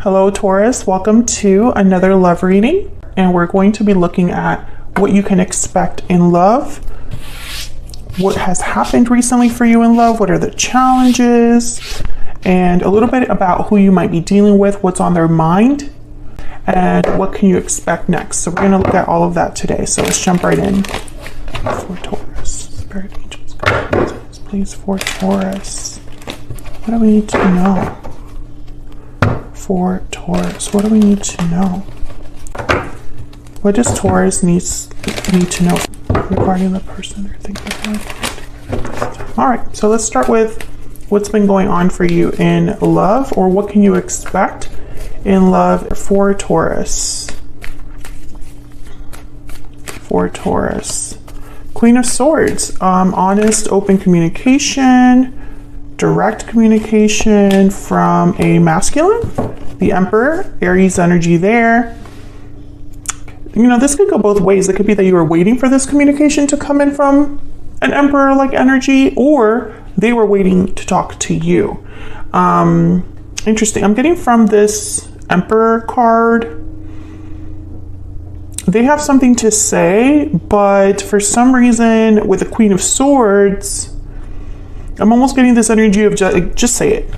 Hello Taurus, welcome to another love reading, and we're going to be looking at what you can expect in love, what has happened recently for you in love, what are the challenges, and a little bit about who you might be dealing with, what's on their mind, and what can you expect next. So we're going to look at all of that today. So let's jump right in. For Taurus, Spirit Angels, guides, please, for Taurus. What do we need to know? For Taurus, what do we need to know? What does Taurus need to know regarding the person they're thinking of? All right, so let's start with what's been going on for you in love, or what can you expect in love for Taurus? For Taurus. Queen of Swords, honest, open communication, direct communication from a masculine. The Emperor, Aries energy there. You know, this could go both ways. It could be that you were waiting for this communication to come in from an Emperor-like energy, or they were waiting to talk to you. Interesting. I'm getting from this Emperor card, they have something to say, but for some reason with the Queen of Swords, I'm almost getting this energy of just say it.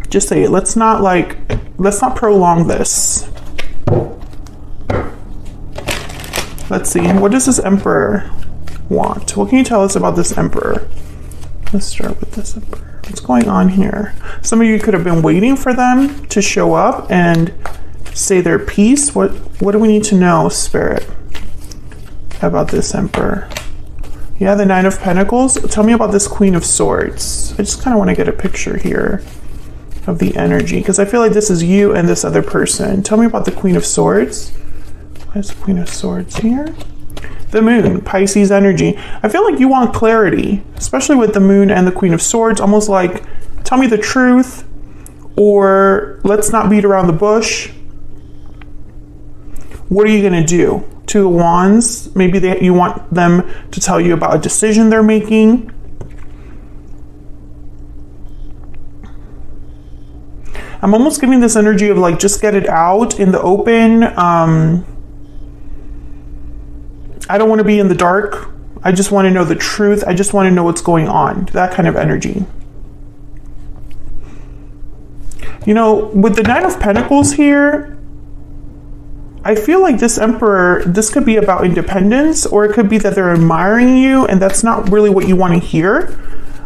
Just say it. Let's not prolong this. Let's see. What does this Emperor want? What can you tell us about this Emperor? Let's start with this Emperor. What's going on here? Some of you could have been waiting for them to show up and say their piece. What do we need to know, Spirit, about this Emperor? Yeah, the Nine of Pentacles. Tell me about this Queen of Swords. I just kind of want to get a picture here of the energy, because I feel like this is you and this other person. Tell me about the Queen of Swords. Why is the Queen of Swords here? The Moon, Pisces energy. I feel like you want clarity, especially with the Moon and the Queen of Swords, almost like, tell me the truth, or let's not beat around the bush. What are you going to do? Two of Wands, maybe you want them to tell you about a decision they're making. I'm almost giving this energy of like, just get it out in the open. I don't want to be in the dark. I just want to know the truth. I just want to know what's going on. That kind of energy. You know, with the Nine of Pentacles here, I feel like this Emperor, this could be about independence, or it could be that they're admiring you, and that's not really what you want to hear.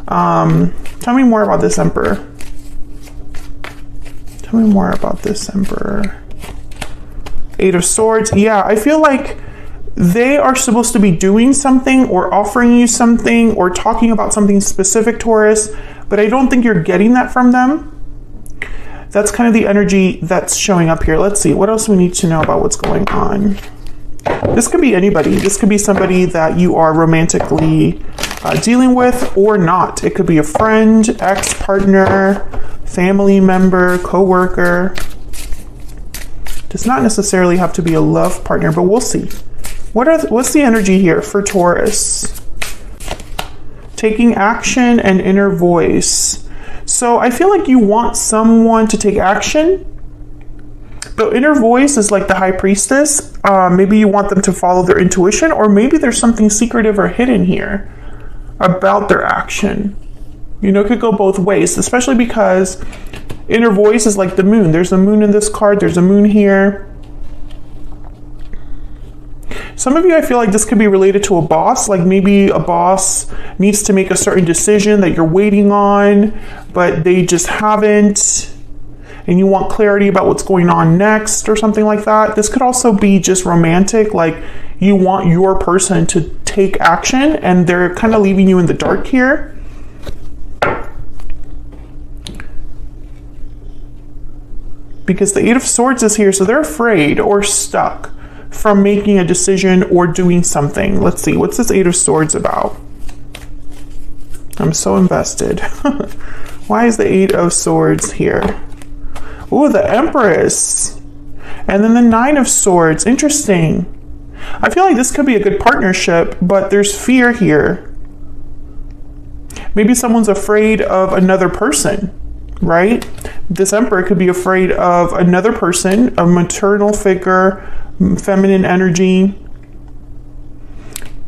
Tell me more about this Emperor. Tell me more about this Emperor. Eight of Swords. Yeah, I feel like they are supposed to be doing something or offering you something or talking about something specific, Taurus, but I don't think you're getting that from them. That's kind of the energy that's showing up here. Let's see, what else we need to know about what's going on. This could be anybody. This could be somebody that you are romantically dealing with or not. It could be a friend, ex-partner, family member, co-worker. Does not necessarily have to be a love partner, but we'll see. What's the energy here for Taurus? Taking action and inner voice. So I feel like you want someone to take action. The inner voice is like the High Priestess. Maybe you want them to follow their intuition, or maybe there's something secretive or hidden here about their action. You know, it could go both ways, especially because inner voice is like the Moon. There's a Moon in this card. There's a Moon here. Some of you, I feel like this could be related to a boss. Like maybe a boss needs to make a certain decision that you're waiting on, but they just haven't, and you want clarity about what's going on next or something like that. This could also be just romantic, like you want your person to take action and they're kind of leaving you in the dark here. Because the Eight of Swords is here, so they're afraid or stuck from making a decision or doing something. Let's see, what's this Eight of Swords about? I'm so invested. Why is the Eight of Swords here? Ooh, the Empress. And then the Nine of Swords. Interesting. I feel like this could be a good partnership, but there's fear here. Maybe someone's afraid of another person, right? this Emperor could be afraid of another person, a maternal figure, feminine energy,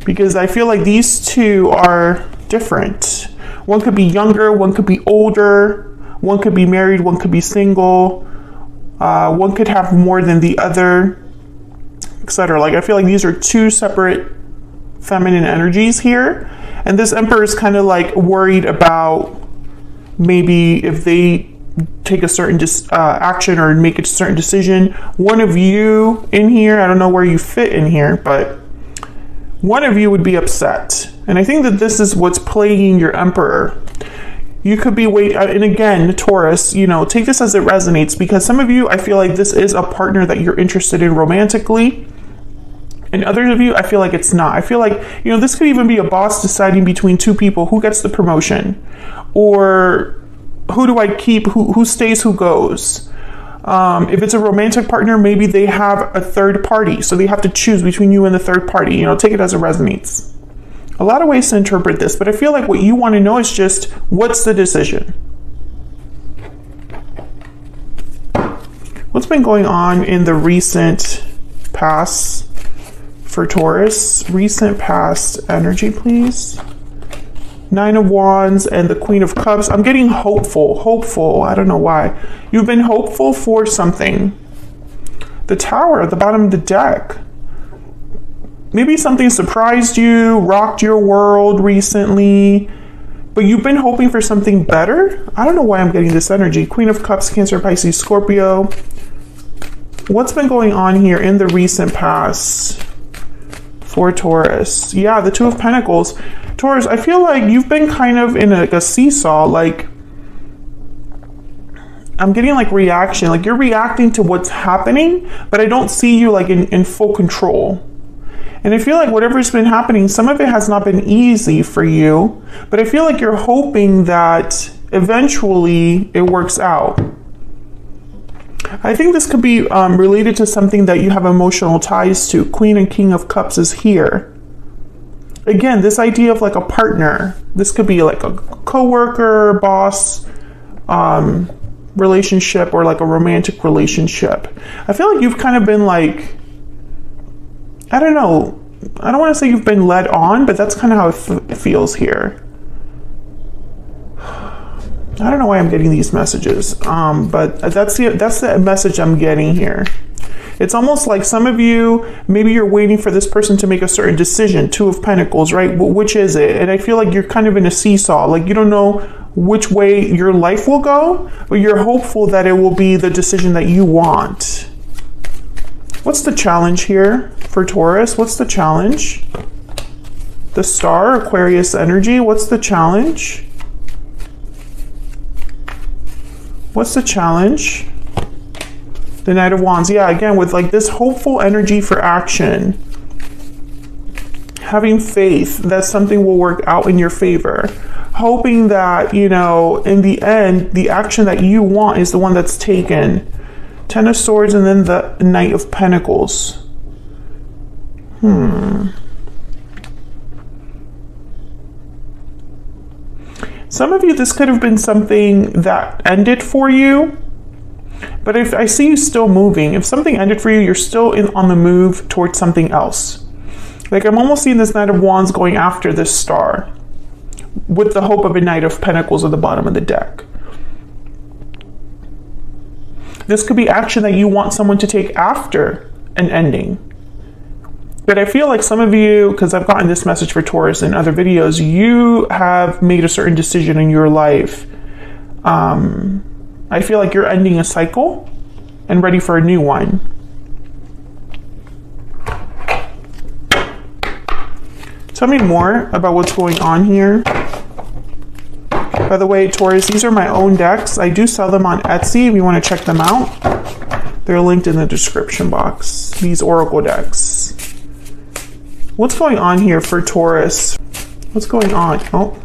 because I feel like these two are different. One could be younger, one could be older, one could be married, one could be single, one could have more than the other, etc. Like I feel like these are two separate feminine energies here, and this Emperor is kind of like worried about maybe if they take a certain action or make a certain decision, one of you in here, I don't know where you fit in here, but one of you would be upset. And I think that this is what's plaguing your Emperor. You could be and again, Taurus, you know, take this as it resonates, because some of you, I feel like this is a partner that you're interested in romantically. And others of you, I feel like it's not. I feel like, you know, this could even be a boss deciding between two people who gets the promotion, or who do I keep, who stays, who goes. If it's a romantic partner, maybe they have a third party, so they have to choose between you and the third party. You know, take it as it resonates. A lot of ways to interpret this, but I feel like what you want to know is just, what's the decision? What's been going on in the recent past for Taurus? Recent past energy, please. 9 of Wands and the Queen of Cups. I'm getting hopeful. I don't know why. You've been hopeful for something. The Tower at the bottom of the deck. Maybe something surprised you, rocked your world recently, but you've been hoping for something better? I don't know why I'm getting this energy. Queen of Cups, Cancer, Pisces, Scorpio. What's been going on here in the recent past for Taurus? Yeah, the Two of Pentacles. Taurus, I feel like you've been kind of in a seesaw, like I'm getting like reaction, like you're reacting to what's happening, but I don't see you like in full control. And I feel like whatever's been happening, some of it has not been easy for you, but I feel like you're hoping that eventually it works out. I think this could be related to something that you have emotional ties to. Queen and King of Cups is here. Again, this idea of like a partner. This could be like a co-worker, boss, relationship, or like a romantic relationship. I feel like you've kind of been like, I don't know, I don't want to say you've been led on, but that's kind of how it feels here. I don't know why I'm getting these messages, but that's the message I'm getting here. It's almost like some of you, maybe you're waiting for this person to make a certain decision. Two of Pentacles, right? Which is it? And I feel like you're kind of in a seesaw. Like you don't know which way your life will go, but you're hopeful that it will be the decision that you want. What's the challenge here for Taurus? What's the challenge? The Star, Aquarius energy. What's the challenge? What's the challenge? The Knight of Wands. Yeah, again, with like this hopeful energy for action. Having faith that something will work out in your favor. Hoping that, you know, in the end, the action that you want is the one that's taken. 10 of Swords and then the Knight of Pentacles. Some of you, this could have been something that ended for you. But if I see you still moving, if something ended for you, you're still on the move towards something else. Like I'm almost seeing this Knight of Wands going after this Star with the hope of a Knight of Pentacles at the bottom of the deck. This could be action that you want someone to take after an ending. But I feel like some of you, because I've gotten this message for Taurus in other videos, you have made a certain decision in your life. I feel like you're ending a cycle and ready for a new one. Tell me more about what's going on here. By the way, Taurus, these are my own decks. I do sell them on Etsy if you want to check them out. They're linked in the description box. These Oracle decks. What's going on here for Taurus? What's going on? Oh,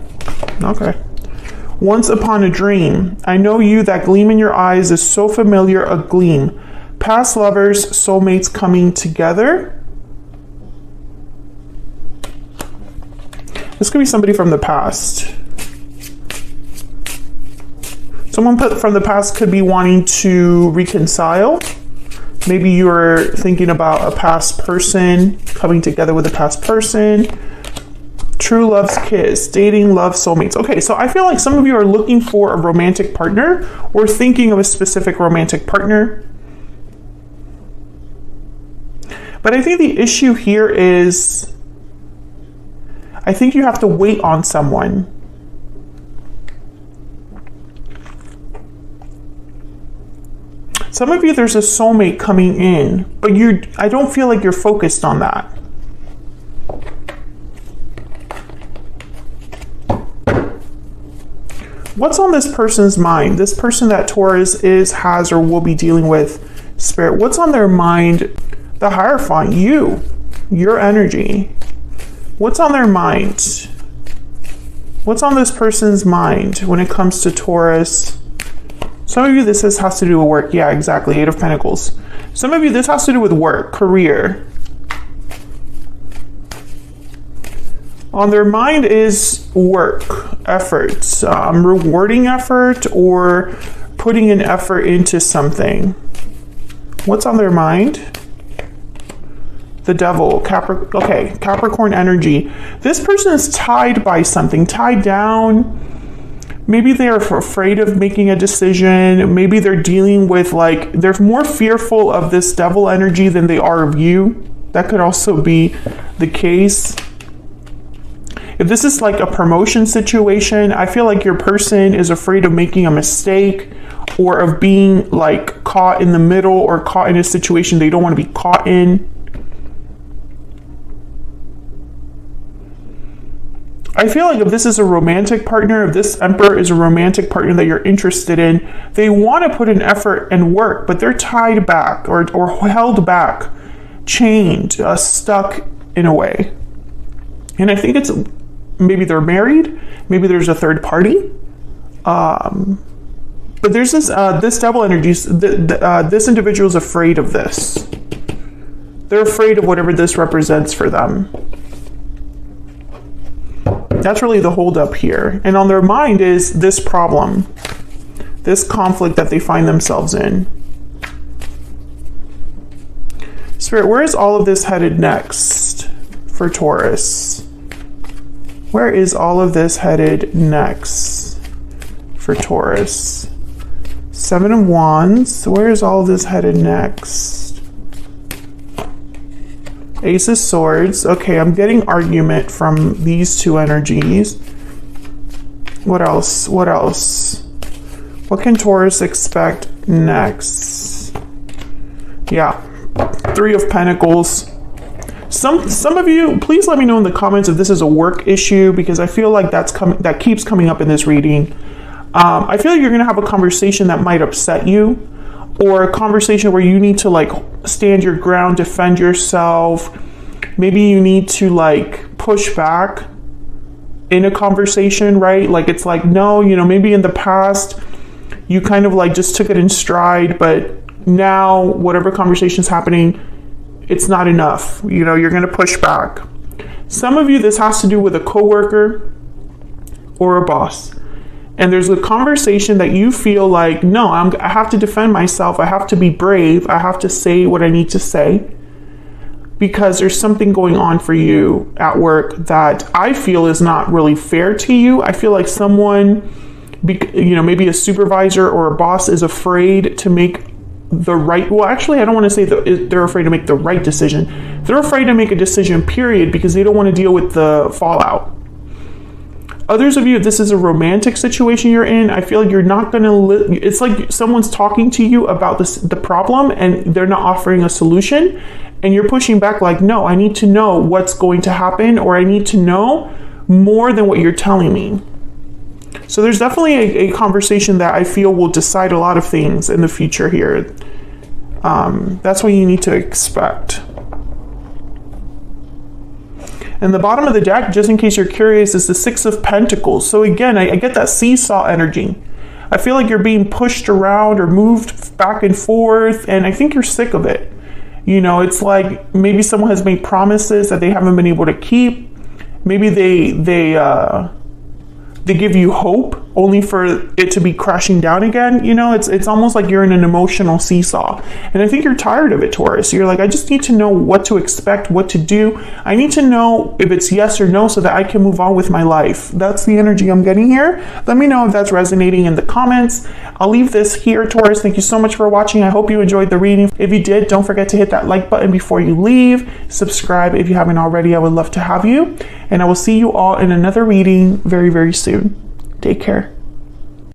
okay. Once upon a dream. I know you, that gleam in your eyes is so familiar, a gleam. Past lovers, soulmates coming together. This could be somebody from the past. Someone from the past could be wanting to reconcile. Maybe you're thinking about a past person, coming together with a past person. True love's kiss, dating, love, soulmates. Okay, so I feel like some of you are looking for a romantic partner or thinking of a specific romantic partner. But I think the issue here is, I think you have to wait on someone. Some of you, there's a soulmate coming in, but I don't feel like you're focused on that. What's on this person's mind? This person that Taurus has, or will be dealing with, Spirit, what's on their mind? The Hierophant, your energy. What's on their mind? What's on this person's mind when it comes to Taurus? Some of you, this has to do with work. Yeah, exactly. 8 of Pentacles. Some of you, this has to do with work, career. On their mind is work, efforts, rewarding effort, or putting an effort into something. What's on their mind? The Devil, Capricorn energy. This person is tied by something, tied down. Maybe they are afraid of making a decision. Maybe they're dealing with, like, they're more fearful of this Devil energy than they are of you. That could also be the case. If this is like a promotion situation, I feel like your person is afraid of making a mistake or of being like caught in the middle or caught in a situation they don't want to be caught in. I feel like if this is a romantic partner, if this Emperor is a romantic partner that you're interested in, they want to put an effort and work, but they're tied back or held back, chained, stuck in a way. And I think it's maybe they're married, maybe there's a third party. But there's this Devil energy, this individual is afraid of this. They're afraid of whatever this represents for them. That's really the holdup here. And on their mind is this problem, this conflict that they find themselves in. Spirit, where is all of this headed next for Taurus? Where is all of this headed next for Taurus? 7 of Wands. Where is all of this headed next? Ace of Swords. Okay, I'm getting argument from these two energies. What else? What else? What can Taurus expect next? Yeah, 3 of Pentacles. Some of you, please let me know in the comments if this is a work issue, because I feel like that keeps coming up in this reading. I feel like you're gonna have a conversation that might upset you, or a conversation where you need to like stand your ground, defend yourself. Maybe you need to like push back in a conversation, right? Like it's like, no, you know, maybe in the past you kind of like just took it in stride, but now whatever conversation's happening, it's not enough. You know, you're going to push back. Some of you, this has to do with a coworker or a boss. And there's a conversation that you feel like, no, I have to defend myself. I have to be brave. I have to say what I need to say, because there's something going on for you at work that I feel is not really fair to you. I feel like someone, you know, maybe a supervisor or a boss is afraid to make the right, well, actually, I don't want to say that they're afraid to make the right decision. They're afraid to make a decision, period, because they don't want to deal with the fallout. Others of you, if this is a romantic situation you're in, I feel like you're not going to, it's like someone's talking to you about the problem and they're not offering a solution, and you're pushing back like, no, I need to know what's going to happen, or I need to know more than what you're telling me. So there's definitely a conversation that I feel will decide a lot of things in the future here. That's what you need to expect. And the bottom of the deck, just in case you're curious, is the 6 of Pentacles. So again, I get that seesaw energy. I feel like you're being pushed around or moved back and forth, and I think you're sick of it. You know, it's like maybe someone has made promises that they haven't been able to keep. Maybe they give you hope only for it to be crashing down again. You know, it's almost like you're in an emotional seesaw. And I think you're tired of it, Taurus. You're like, I just need to know what to expect, what to do. I need to know if it's yes or no so that I can move on with my life. That's the energy I'm getting here. Let me know if that's resonating in the comments. I'll leave this here, Taurus. Thank you so much for watching. I hope you enjoyed the reading. If you did, don't forget to hit that like button before you leave. Subscribe if you haven't already. I would love to have you. And I will see you all in another reading very, very soon. Take care.